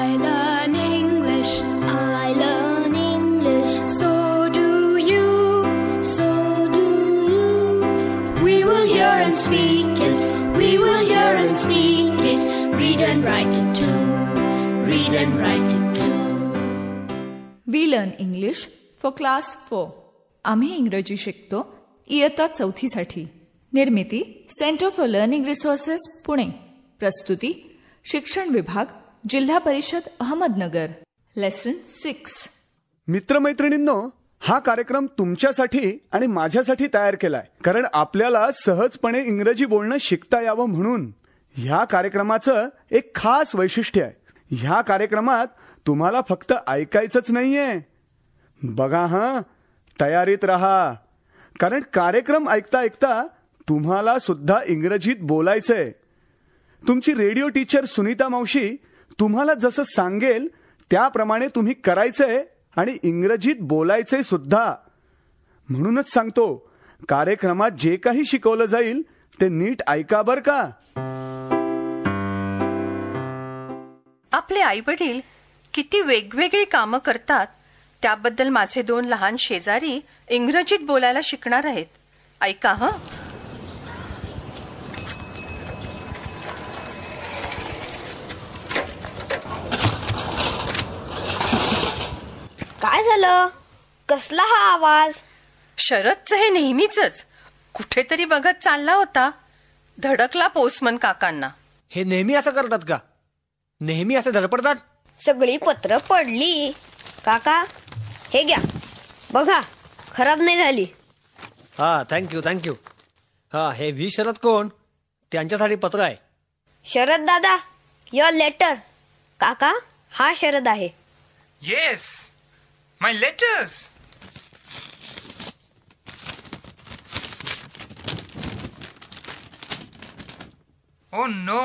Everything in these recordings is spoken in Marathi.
I learn English. I learn English. So do you. So do you. We will hear and speak it. We will hear and speak it. Read and write it too. Read and write it too. We learn English for class 4. आम्ही इंग्रजी शिकतो इयत्ता 4साठी. निर्मिती centre for learning resources Pune. प्रस्तुती शिक्षण विभाग जिल्हा परिषद अहमदनगर. लेसन 6. मित्रमैत्रिणींनो, हा कार्यक्रम तुमच्यासाठी आणि माझ्यासाठी तयार केलाय, कारण आपल्याला सहजपणे इंग्रजी बोलणं शिकता यावं म्हणून. ह्या कार्यक्रमाचं एक खास वैशिष्ट्य आहे. ह्या कार्यक्रमात तुम्हाला फक्त ऐकायचंच नाहीये. बघा हां, तयारीत राहा, कारण कार्यक्रम ऐकता ऐकता तुम्हाला सुद्धा इंग्रजीत बोलायचंय. तुमची रेडिओ टीचर सुनीता मावशी तुम्हाला जसं सांगेल त्याप्रमाणे तुम्ही करायचंय आणि इंग्रजीत बोलायचंय सुद्धा. म्हणूनच सांगतो, कार्यक्रमात जे काही शिकवलं जाईल ते नीट ऐका बर का. आपले आई वडील किती वेगवेगळी कामं करतात त्याबद्दल माझे 2 लहान शेजारी इंग्रजीत बोलायला शिकणार आहेत. ऐका हं. काय झालं? कसला हा आवाज? शरदचं हे नेहमीच कुठेतरी बघत चालला होता. धडकला पोस्टमन काकांना. हे नेहमी असं करतात का? नेहमी असे धडपडतात? सगळी पत्र पडली. काका, हे घ्या, बघा, खराब नाही झाली. हा, थँक्यू. हा, हे व्ही शरद कोण? त्यांच्यासाठी पत्र आहे. शरद दादा, युअर लेटर. काका, हा शरद आहे. Yes, my letters. Oh no,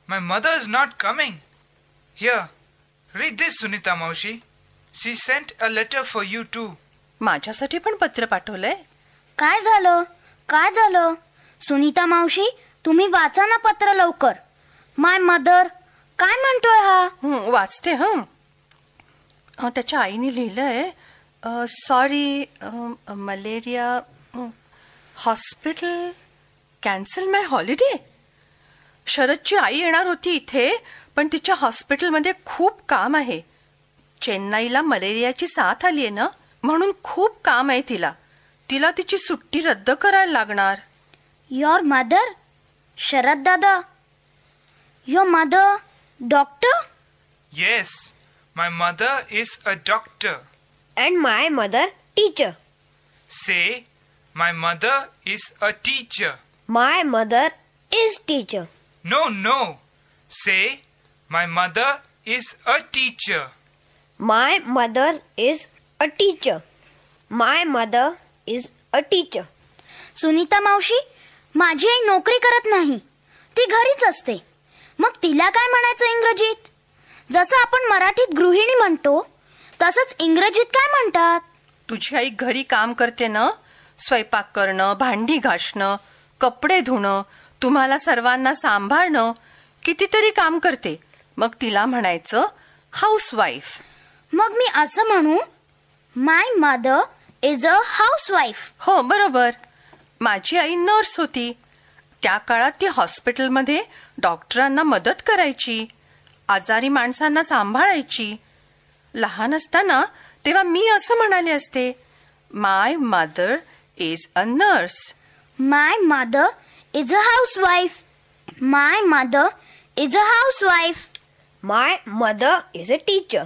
my mother is not coming. Here, read this, Sunita Maushi. She sent a letter for you too. माझ्यासाठी पण पत्र पाठवलंय. काय झालं? सुनीता मावशी, तुम्ही वाचा ना पत्र लवकर. माय मदर काय म्हणतोय हा? वाचते हं. त्याच्या आईने लिहिलंय, सॉरी, मलेरिया, हॉस्पिटल, कॅन्सल माय हॉलिडे. शरदची आई येणार होती इथे, पण तिच्या हॉस्पिटलमध्ये खूप काम आहे. चेन्नईला मलेरियाची साथ आलीये ना, म्हणून खूप काम आहे तिला. तिची सुट्टी रद्द करायला लागणार. Your mother? शरद दादा, your mother doctor? Yes, my mother is a doctor. And my mother teacher. Say, my mother is a teacher. My mother is teacher. No. Say, my mother is a teacher. My mother is a teacher. My mother is a teacher. Sunita मावशी, माझी आई नोकरी करत नाही, ती घरीच असते. मग तिला काय म्हणायचं इंग्रजीत? जसं आपण मराठीत गृहिणी म्हणतो तसंच इंग्रजीत काय म्हणतात? तुझी आई घरी काम करते ना, स्वयंपाक करणं, भांडी घासणं, कपडे धुणं, तुम्हाला सर्वांना सांभाळणं, कितीतरी काम करते. मग तिला म्हणायचं हाऊसवाईफ. मग मी असं म्हणू, माय मदर इज अ हाऊसवाईफ. हो, बरोबर. माझी आई नर्स होती. त्या काळात ती हॉस्पिटलमध्ये डॉक्टरांना मदत करायची, आजारी माणसांना सांभाळायची. लहान असताना तेव्हा मी असं म्हणाले असते, my mother is a nurse. My mother is a housewife. My mother is a housewife. My mother is a teacher.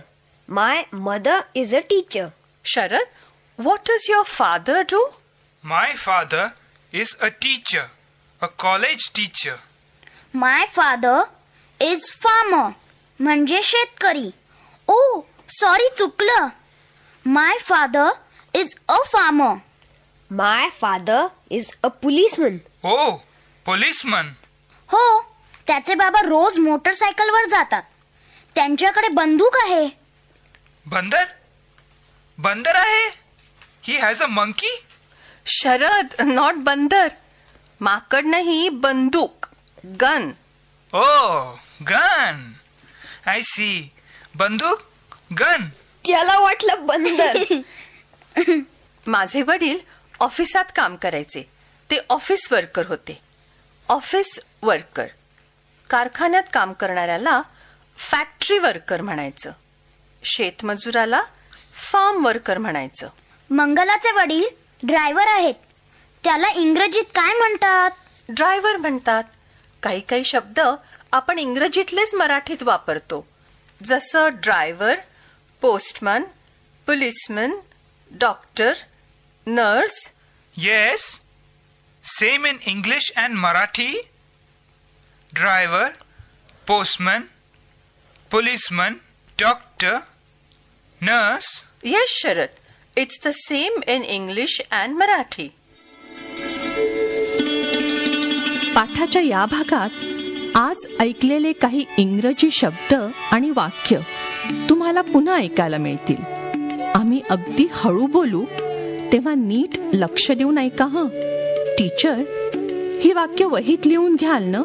My mother is a teacher. Sharad, what does your father do? My father is a teacher, a college teacher. My father is farmer, म्हणजे शेतकरी. ओ सॉरी, चुकलं. My father is a farmer. My father is a policeman. Oh, policeman. हो, त्याचे बाबा रोज मोटरसायकलवर जातात. त्यांच्याकडे बंदूक आहे. बंदर आहे? He has a monkey? Sharad, not बंदर. माकड नाही, बंदूक, gun. Oh, gun. I see. बंदूक? गन? त्याला वाटलं बंदर. माझे वडील ऑफिसात काम करायचे. ते ऑफिस वर्कर होते. Office worker. कारखान्यात काम करणाऱ्याला फॅक्टरी वर्कर म्हणायचं. शेतमजुराला फार्म वर्कर म्हणायचं. मंगलाचे वडील ड्रायव्हर आहेत. त्याला इंग्रजीत काय म्हणतात? ड्रायव्हर म्हणतात. काही काही शब्द आपण इंग्रजीतलेच मराठीत वापरतो. जसं driver, postman, policeman, doctor, nurse. Yes. Same in English and Marathi. Driver, postman, policeman, doctor, nurse. Yes, Sharat. It's the same in English and Marathi. पाठाच्या या भागात आज ऐकलेले काही इंग्रजी शब्द आणि वाक्य तुम्हाला पुन्हा ऐकायला मिळतील. आम्ही अगदी हळू बोलू तेव्हा नीट लक्ष देऊन ऐका हं. टीचर, ही वाक्य वहीत लिहून घ्याल ना,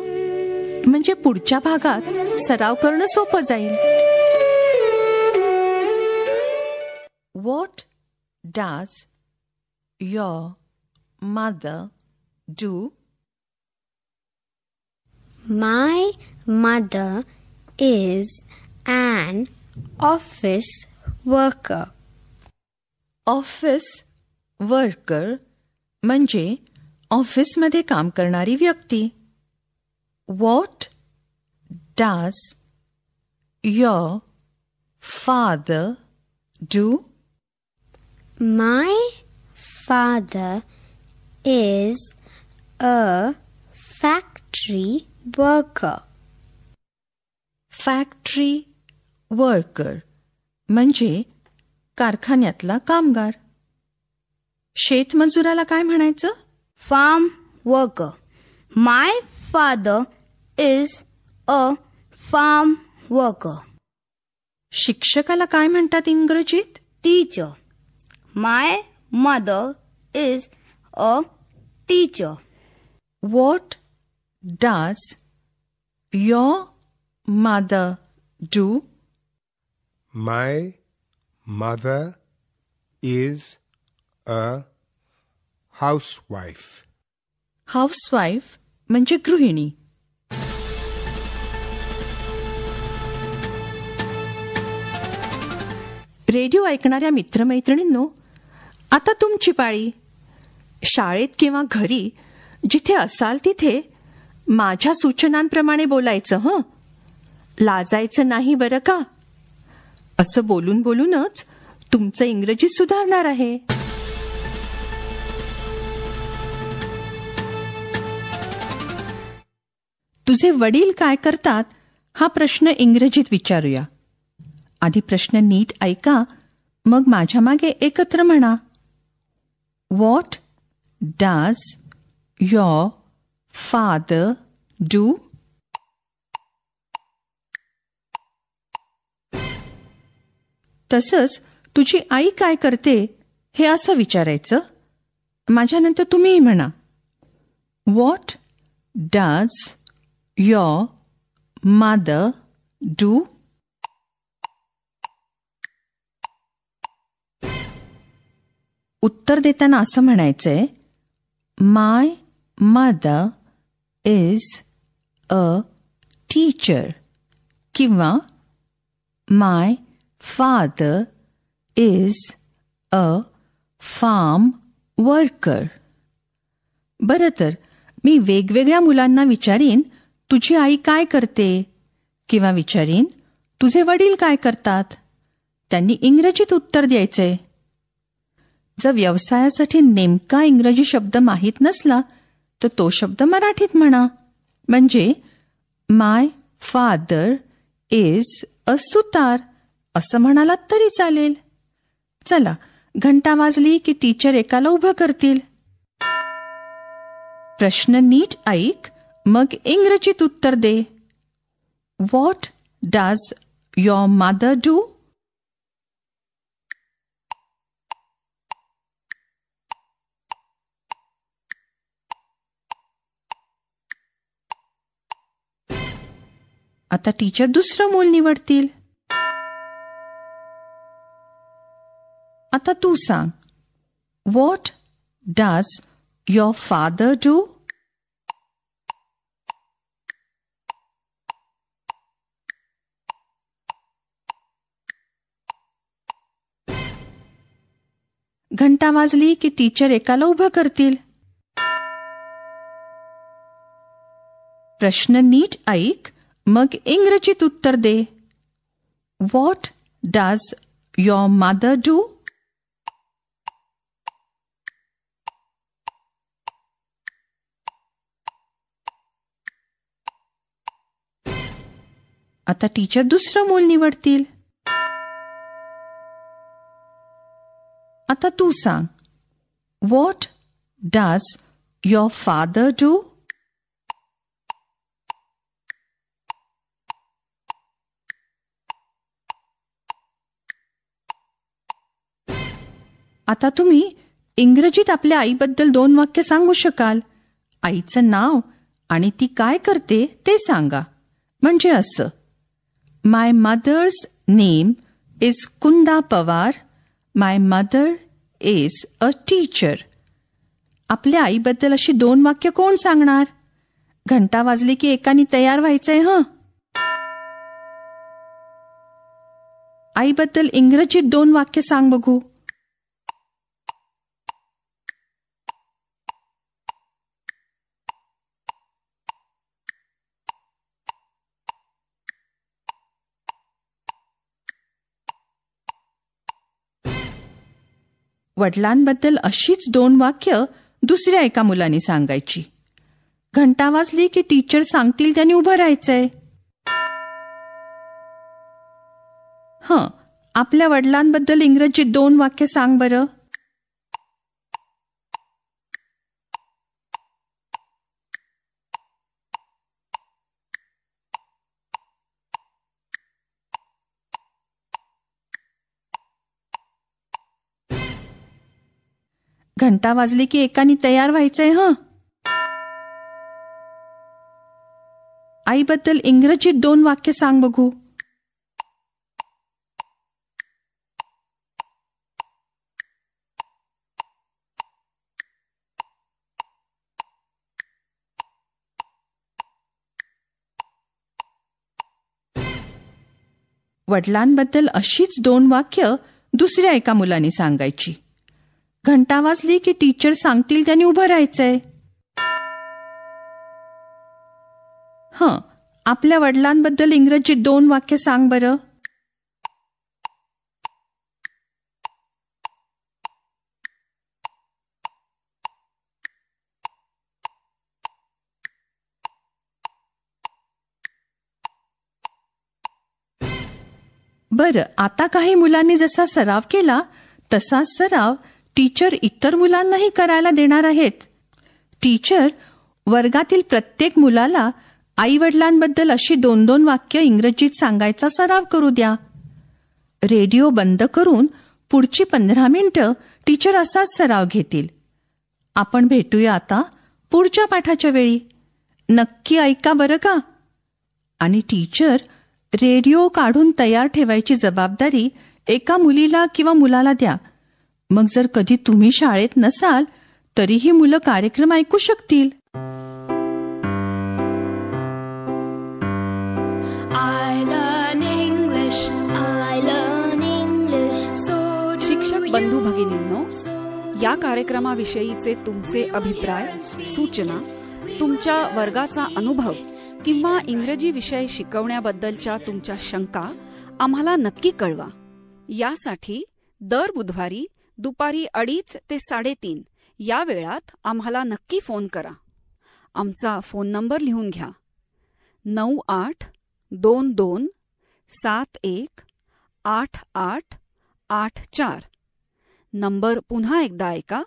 म्हणजे पुढच्या भागात सराव करणं सोपं जाईल. What does your mother do? My mother is an office worker. Office worker म्हणजे ऑफिसमध्ये काम करणारी व्यक्ती. What does your father do? My father is a factory worker. Factory worker म्हणजे कारखान्यातला कामगार. शेतमजुराला काय म्हणायचं? Farm worker. My father is a farm worker. शिक्षकाला काय म्हणतात इंग्रजीत? Teacher. My mother is a teacher. What does your mother do? My mother is a housewife. Housewife म्हणजे गृहिणी. रेडिओ ऐकणाऱ्या मित्रमैत्रिणींनो, आता तुमची पाळी. शाळेत किंवा घरी जिथे असाल तिथे माझ्या सूचनांप्रमाणे बोलायचं हं. लाजायचं नाही बरं का. असं बोलून बोलूनच तुमचं इंग्रजी सुधारणार आहे. तुझे वडील काय करतात हा प्रश्न इंग्रजीत विचारूया. आधी प्रश्न नीट ऐका, मग माझ्या मागे एकत्र म्हणा. What does your father do? तसंच तुझी आई काय करते हे असं विचारायचं. माझ्यानंतर तुम्हीही म्हणा. What does your mother do? उत्तर देताना असं म्हणायचंय. My mother is a teacher किंवा my father is a farm worker. बरं, तर मी वेगवेगळ्या मुलांना विचारीन तुझी आई काय करते, किंवा विचारीन तुझे वडील काय करतात. त्यांनी इंग्रजीत उत्तर द्यायचंय. जर व्यवसायासाठी नेमका इंग्रजी शब्द माहीत नसला तर तो शब्द मराठीत म्हणा. म्हणजे माय फादर इज अ सुतार असं म्हणालात तरी चालेल. चला, घंटा वाजली की टीचर एकाला उभं करतील. प्रश्न नीट ऐक, मग इंग्रजीत उत्तर दे. What does your mother do? आता टीचर दुसरं मूल निवडतील. आता तू सांग. What does your father do? घंटा वाजली की टीचर एकाला उभं करतील. प्रश्न नीट ऐक, मग इंग्रजीत उत्तर दे. What does your mother do? आता टीचर दुसरं मूल निवडतील. आता तू सांग. What does your father do? आता तुम्ही इंग्रजीत आपल्या आईबद्दल 2 वाक्य सांगू शकाल. आईचं नाव आणि ती काय करते ते सांगा. म्हणजे असं, my mother's name is Kunda Pawar. My mother is a teacher. आपल्या आईबद्दल अशी 2 वाक्य कोण सांगणार? घंटा वाजली की एकाने तयार व्हायचंय. आईबद्दल इंग्रजीत 2 वाक्य सांग बघू. वडिलांबद्दल अशीच 2 वाक्य दुसऱ्या एका मुलाने सांगायची. घंटा वाजली की टीचर सांगतील त्यांनी उभं राहायचंय. आपल्या वडिलांबद्दल इंग्रजीत 2 वाक्य सांग बरं. घंटा वाजली की एकाने तयार व्हायचंय. आईबद्दल इंग्रजीत 2 वाक्य सांग बघू. वडिलांबद्दल अशीच 2 वाक्य दुसऱ्या एका मुलाने सांगायची. घंटा वाजली की टीचर सांगतील त्यांनी उभं राहायचंय. आपल्या वडिलांबद्दल इंग्रजीत 2 वाक्य सांग बरं. बरं, आता काही मुलांनी जसा सराव केला तसाच सराव टीचर इतर मुलांनाही करायला देणार आहेत. टीचर वर्गातील प्रत्येक मुलाला आईवडिलांबद्दल अशी 2-2 वाक्य इंग्रजीत सांगायचा सराव करू द्या. रेडिओ बंद करून पुढची 15 मिनिटं टीचर असाच सराव घेतील. आपण भेटूया आता पुढच्या पाठाच्या वेळी. नक्की ऐका बरं का. आणि टीचर रेडिओ काढून तयार ठेवायची जबाबदारी एका मुलीला किंवा मुलाला द्या. मग जर कधी तुम्ही शाळेत नसाल तरीही मुलं कार्यक्रम ऐकू शकतील. शिक्षक बंधू भगिनींनो, या कार्यक्रमाविषयीचे तुमचे अभिप्राय, सूचना, तुमच्या वर्गाचा अनुभव किंवा इंग्रजी विषय शिकवण्याबद्दलच्या तुमच्या शंका आम्हाला नक्की कळवा. यासाठी दर बुधवारी दुपारी 2:30 ते 3:30 या वेळात आम्हाला नक्की फोन करा. आमचा फोन नंबर लिहून घ्या. 9822718884. नंबर पुन्हा एकदा ऐका.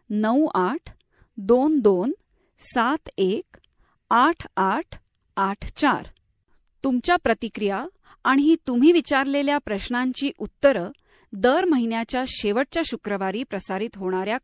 9822718884. तुमच्या प्रतिक्रिया आणि तुम्ही विचारलेल्या प्रश्नांची उत्तरं दर महिन्याच्या शेवटच्या शुक्रवारी प्रसारित होणाऱ्या